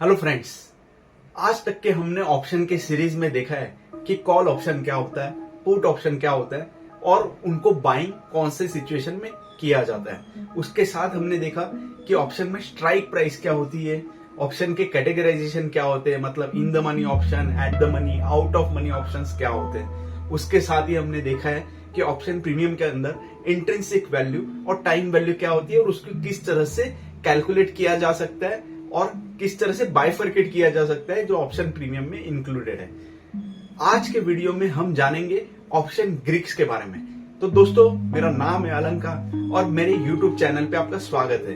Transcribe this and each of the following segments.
Hello friends, आज तक के हमने ऑप्शन के सीरीज में देखा है कि कॉल ऑप्शन क्या होता है, पुट ऑप्शन क्या होता है और उनको बाइंग कौन से सिचुएशन में किया जाता है। उसके साथ हमने देखा कि ऑप्शन में स्ट्राइक प्राइस क्या होती है, ऑप्शन के कैटेगराइजेशन क्या होते हैं, मतलब in the money option, at the money, out of money options क्या होते हैं। उसके साथ ही हमने देखा है कि ऑप्शन प्रीमियम के अंदर इंट्रिंसिक वैल्यू और टाइम वैल्यू क्या होती है और उसको किस तरह से कैलकुलेट किया जा सकता है और किस तरह से बाइफरकेट किया जा सकता है जो ऑप्शन प्रीमियम में इंक्लूडेड है। आज के वीडियो में हम जानेंगे ऑप्शन ग्रीक्स के बारे में। तो दोस्तों, मेरा नाम है अलंकार और मेरे YouTube चैनल पे आपका स्वागत है।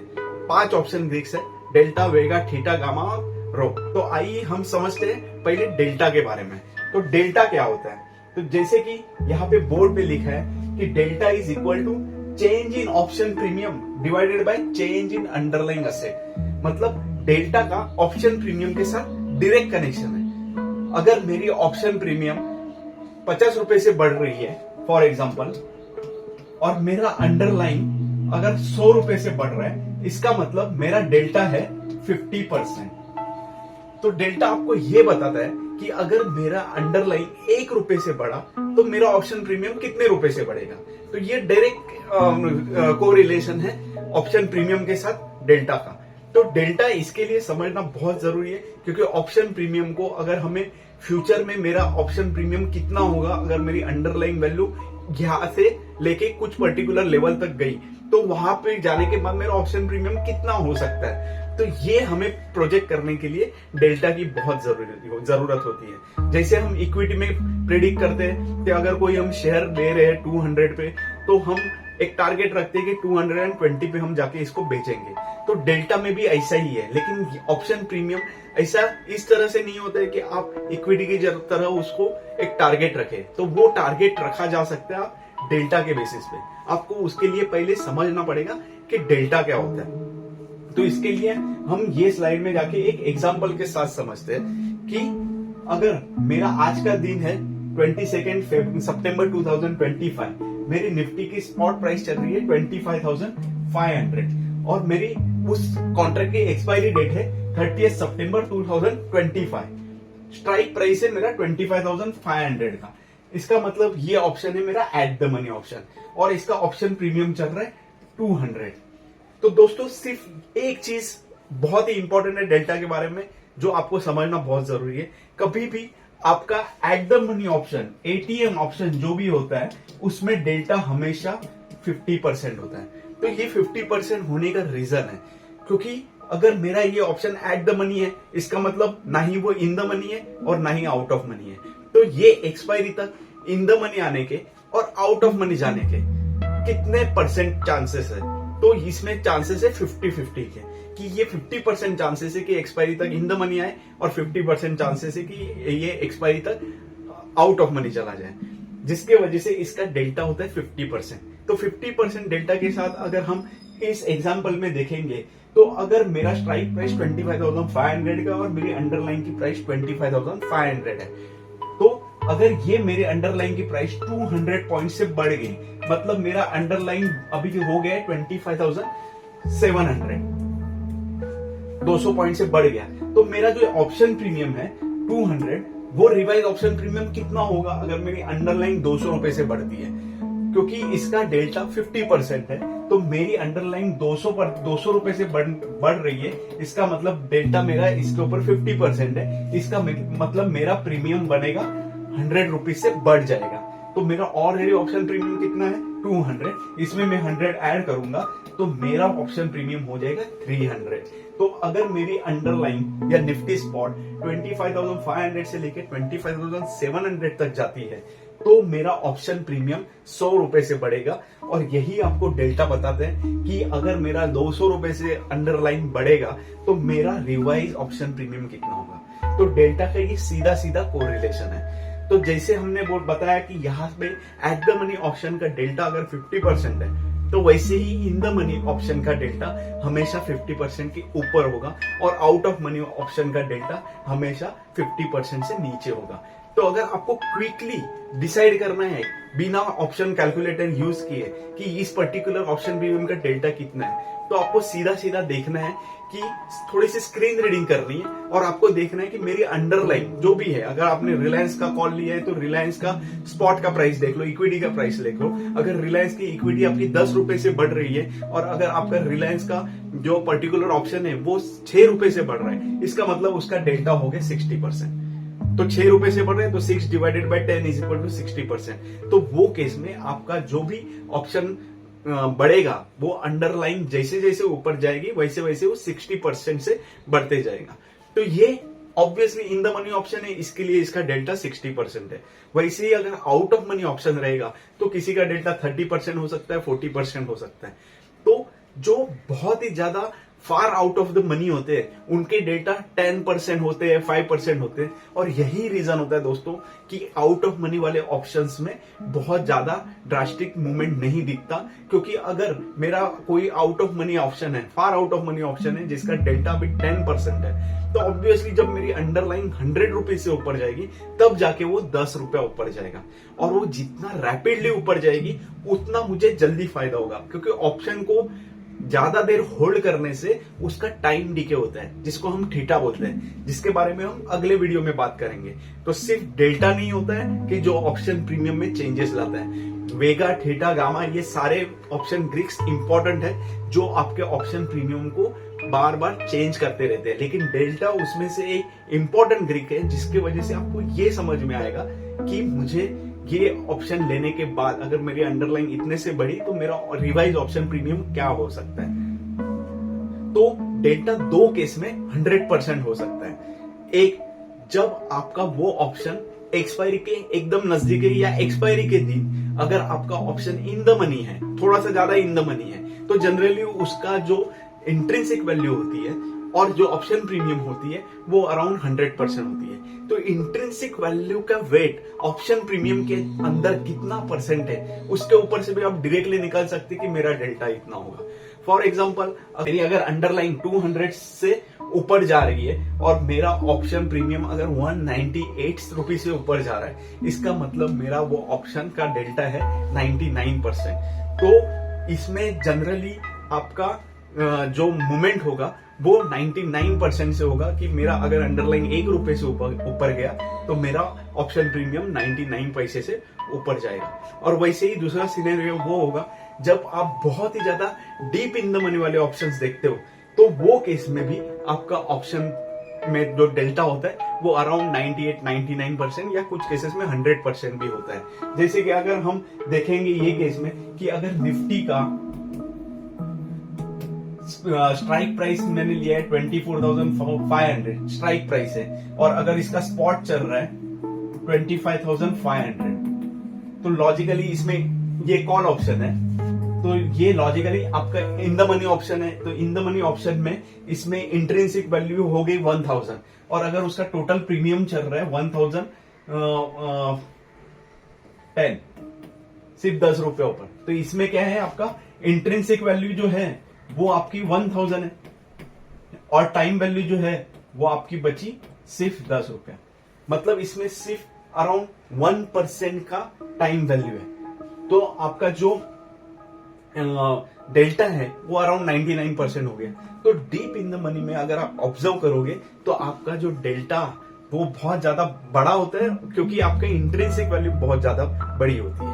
5 ऑप्शन ग्रीक्स है, डेल्टा, वेगा, थीटा, गामा और रो। तो आइए हम समझते हैं पहले डेल्टा के बारे में। तो डेल्टा क्या होता है? तो जैसे कि यहाँ पे बोर्ड पे लिखा है कि delta is equal to change in option premium divided by change in underlying asset. मतलब डेल्टा का ऑप्शन प्रीमियम के साथ डायरेक्ट कनेक्शन है। अगर मेरी ऑप्शन प्रीमियम 50 रुपए से बढ़ रही है फॉर एग्जांपल, और मेरा अंडरलाइन अगर 100 रुपए से बढ़ रहा है, इसका मतलब मेरा डेल्टा है 50%। तो डेल्टा आपको यह बताता है कि अगर मेरा अंडरलाइन 1 रुपए से बढ़ा तो मेरा ऑप्शन प्रीमियम कितने रुपए से बढ़ेगा। तो ये डायरेक्ट कोरिलेशन है ऑप्शन प्रीमियम के साथ डेल्टा का। तो डेल्टा इसके लिए समझना बहुत जरूरी है, क्योंकि ऑप्शन प्रीमियम को अगर हमें फ्यूचर में मेरा ऑप्शन प्रीमियम कितना होगा, अगर मेरी अंडरलाइन वैल्यू यहां से लेके कुछ पर्टिकुलर लेवल तक गई तो वहां पे जाने के बाद मेरा ऑप्शन प्रीमियम कितना हो सकता है। तो ये हमें प्रोजेक्ट करने के लिए डेल्टा की बहुत जरूरत होती है। जैसे हम इक्विटी में प्रेडिक्ट करते हैं कि अगर कोई हम शेयर ले रहे हैं 200 पे, तो हम एक टारगेट रखते हैं कि 220 पे हम जाके इसको बेचेंगे। तो डेल्टा में भी ऐसा ही है, लेकिन ऑप्शन प्रीमियम ऐसा इस तरह से नहीं होता है कि आप इक्विटी की तरह उसको एक टारगेट रखें। तो वो टारगेट रखा जा सकता है डेल्टा के बेसिस पे। आपको उसके लिए पहले समझना पड़ेगा कि डेल्टा क्या होता है। तो इसके लिए हम ये स्लाइड में जाके एक एग्जांपल के साथ समझते हैं कि अगर मेरा आज का दिन है 22 सितंबर 2025, मेरी निफ्टी की स्पॉट प्राइस चल रही है 25,500 और मेरी उस कॉन्ट्रैक्ट की एक्सपायरी डेट है 30 सितंबर 2025। स्ट्राइक प्राइस है मेरा 25,500 का। इसका मतलब ये ऑप्शन है मेरा एट द मनी ऑप्शन और इसका ऑप्शन प्रीमियम चल रहा है 200। तो दोस्तों, सिर्फ एक चीज बहुत ही इंपॉर्टेंट है डेल्टा के बारे में जो आपको समझना बहुत जरूरी है। कभी भी आपका at the money option, ATM option जो भी होता है, उसमें डेल्टा हमेशा 50% होता है। तो ये 50% होने का रीजन है क्योंकि अगर मेरा ये ऑप्शन एट द मनी है, इसका मतलब ना ही वो इन द मनी है और ना ही आउट ऑफ मनी है। तो ये एक्सपायरी तक इन द मनी आने के और आउट ऑफ मनी जाने के कितने परसेंट चांसेस है? तो इसमें चांसेस है 50-50 के, कि ये 50% चांसेस है कि एक्सपायरी तक इन द मनी आए और 50% चांसेस है कि ये एक्सपायरी तक आउट ऑफ मनी चला जाए, जिसके वजह से इसका डेल्टा होता है 50%। तो 50% डेल्टा के साथ अगर हम इस एग्जांपल में देखेंगे, तो अगर मेरा स्ट्राइक प्राइस 25,500 का और मेरी अंडरलाइन की प्राइस 25,500 है, तो अगर ये मेरे अंडरलाइन की प्राइस 200 पॉइंट से बढ़ गई, मतलब मेरा अंडरलाइन अभी हो गया है 25,700, 200 पॉइंट से बढ़ गया, तो मेरा जो ऑप्शन प्रीमियम है 200, वो रिवाइज ऑप्शन प्रीमियम कितना होगा अगर मेरी अंडरलाइन 200 रुपए से बढ़ती है? क्योंकि इसका डेल्टा 50% है, तो मेरी अंडरलाइन 200 रुपए से बढ़ रही है। इसका मतलब डेल्टा मेरा इसके ऊपर 50% है। इसका मतलब मेरा प्रीमियम बनेगा 100 रुपीज से बढ़ जाएगा। तो मेरा ऑलरेडी ऑप्शन प्रीमियम कितना है? 200। इसमें मैं 100 ऐड करूंगा तो मेरा ऑप्शन प्रीमियम हो जाएगा 300। तो अगर मेरी अंडरलाइन या निफ्टी स्पॉट 25,500 से लेकर 25,700 तक जाती है, तो मेरा ऑप्शन प्रीमियम 100 रुपए से बढ़ेगा। और यही आपको डेल्टा बताते हैं कि अगर मेरा 200 रुपए से अंडरलाइन बढ़ेगा तो मेरा रिवाइज ऑप्शन प्रीमियम कितना होगा। तो डेल्टा का ये सीधा सीधा कोरिलेशन है। तो जैसे हमने बताया कि यहाँ पे एट द मनी ऑप्शन का डेल्टा अगर 50% है, तो वैसे ही इन द मनी ऑप्शन का डेल्टा हमेशा 50% के ऊपर होगा और आउट ऑफ मनी ऑप्शन का डेल्टा हमेशा 50% से नीचे होगा। तो अगर आपको क्विकली डिसाइड करना है बिना ऑप्शन कैलकुलेटर यूज किए कि इस पर्टिकुलर ऑप्शन प्रीमियम का डेल्टा कितना है, तो आपको सीधा सीधा देखना है कि थोड़ी सी स्क्रीन रीडिंग करनी है और आपको देखना है कि मेरी अंडरलाइन जो भी है, अगर आपने रिलायंस का कॉल लिया है तो रिलायंस का स्पॉट का प्राइस देख लो, इक्विटी का प्राइस देख लो। अगर रिलायंस की इक्विटी आपकी 10 रुपए से बढ़ रही है और अगर आपका रिलायंस का जो पर्टिकुलर ऑप्शन है वो 6 रुपए से बढ़ रहा है, इसका मतलब उसका डेल्टा हो गया 60%। तो 6 रुपए से बढ़ रहे हैं तो 6 divided by 10 is equal to 60%। तो वो केस में आपका जो भी ऑप्शन बढ़ेगा वो अंडरलाइन जैसे जैसे ऊपर जाएगी वैसे वैसे वो 60% से बढ़ते जाएगा। तो ये obviously in the money option है, इसके लिए इसका डेल्टा 60% है। वैसे ही अगर आउट ऑफ मनी ऑप्शन रहेगा तो किसी का डेल्टा 30% हो सकता है, 40% हो सकता है। तो जो बहुत ही ज्यादा far out of the money होते हैं उनके डेल्टा 10% होते हैं, 5% होते हैं। और यही रीजन होता है दोस्तों कि आउट ऑफ मनी वाले ऑप्शंस में बहुत ज्यादा ड्रास्टिक मूवमेंट नहीं दिखता, क्योंकि अगर मेरा कोई आउट ऑफ मनी ऑप्शन है, far out of money option है जिसका डेल्टा भी 10% है, तो ऑब्वियसली जब मेरी अंडरलाइन 100 रुपए से ऊपर जाएगी तब जाके वो 10 रुपया ऊपर जाएगा। और वो जितना रैपिडली ऊपर जाएगी उतना मुझे जल्दी फायदा होगा, क्योंकि ऑप्शन को ज्यादा देर होल्ड करने से उसका टाइम डिके होता है जिसको हम थीटा बोलते हैं, जिसके बारे में हम अगले वीडियो में बात करेंगे। तो सिर्फ डेल्टा नहीं होता है कि जो ऑप्शन प्रीमियम में चेंजेस लाता है, वेगा, थीटा, गामा ये सारे ऑप्शन ग्रीक्स इंपॉर्टेंट है जो आपके ऑप्शन प्रीमियम को बार बार चेंज करते रहते हैं। लेकिन डेल्टा उसमें से एक इंपॉर्टेंट ग्रीक है जिसकी वजह से आपको ये समझ में आएगा कि मुझे ये ऑप्शन लेने के बाद अगर मेरी अंडरलाइन इतने से बढ़ी तो मेरा रिवाइज ऑप्शन प्रीमियम क्या हो सकता है। तो डेल्टा दो केस में 100% हो सकता है। एक, जब आपका वो ऑप्शन एक्सपायरी के एकदम नजदीक है या एक्सपायरी के दिन अगर आपका ऑप्शन इन द मनी है, थोड़ा सा ज्यादा इन द मनी है, तो जनरली उसका जो इंट्रिंसिक वैल्यू होती है और जो ऑप्शन प्रीमियम होती है वो अराउंड 100% होती है। तो इंट्रिंसिक वैल्यू का वेट ऑप्शन प्रीमियम के अंदर कितना परसेंट है उसके ऊपर से भी आप डायरेक्टली निकाल सकते कि मेरा डेल्टा इतना होगा। फॉर एग्जाम्पल, अगर अंडरलाइन 200 से ऊपर जा रही है और मेरा ऑप्शन प्रीमियम अगर 198 रुपीज से ऊपर जा रहा है, इसका मतलब मेरा वो ऑप्शन का डेल्टा है 99%। तो इसमें जनरली आपका जो मूवमेंट होगा वो 99% से होगा कि मेरा अगर अंडरलाइन 1 रुपए से ऊपर गया तो मेरा ऑप्शन प्रीमियम 99 पैसे से ऊपर जाएगा। और वैसे ही दूसरा सिनेरियो वो होगा जब आप बहुत ही ज्यादा डीप इन द मनी वाले ऑप्शंस देखते हो, तो वो केस में भी आपका ऑप्शन में जो डेल्टा होता है वो अराउंड 98-99% या कुछ केसेस में 100% भी होता है। जैसे कि अगर हम देखेंगे ये केस में कि अगर निफ्टी का स्ट्राइक प्राइस मैंने लिया है 24,500 स्ट्राइक प्राइस है और अगर इसका स्पॉट चल रहा है 25,500, तो लॉजिकली इसमें ये कॉल ऑप्शन है, तो ये लॉजिकली आपका इन द मनी ऑप्शन है। तो इन द मनी ऑप्शन में इसमें इंट्रिंसिक वैल्यू हो गई 1000 और अगर उसका टोटल प्रीमियम चल रहा है 1010, सिर्फ 10 रुपये ऊपर, तो इसमें क्या है आपका इंट्रिंसिक वैल्यू जो है वो आपकी 1000 है और टाइम वैल्यू जो है वो आपकी बची सिर्फ 10 रुपया। मतलब इसमें सिर्फ अराउंड 1% का टाइम वैल्यू है। तो आपका जो डेल्टा है वो अराउंड 99% हो गया। तो डीप इन द मनी में अगर आप ऑब्जर्व करोगे तो आपका जो डेल्टा वो बहुत ज्यादा बड़ा होता है, क्योंकि आपका इंट्रिंसिक वैल्यू बहुत ज्यादा बड़ी होती है।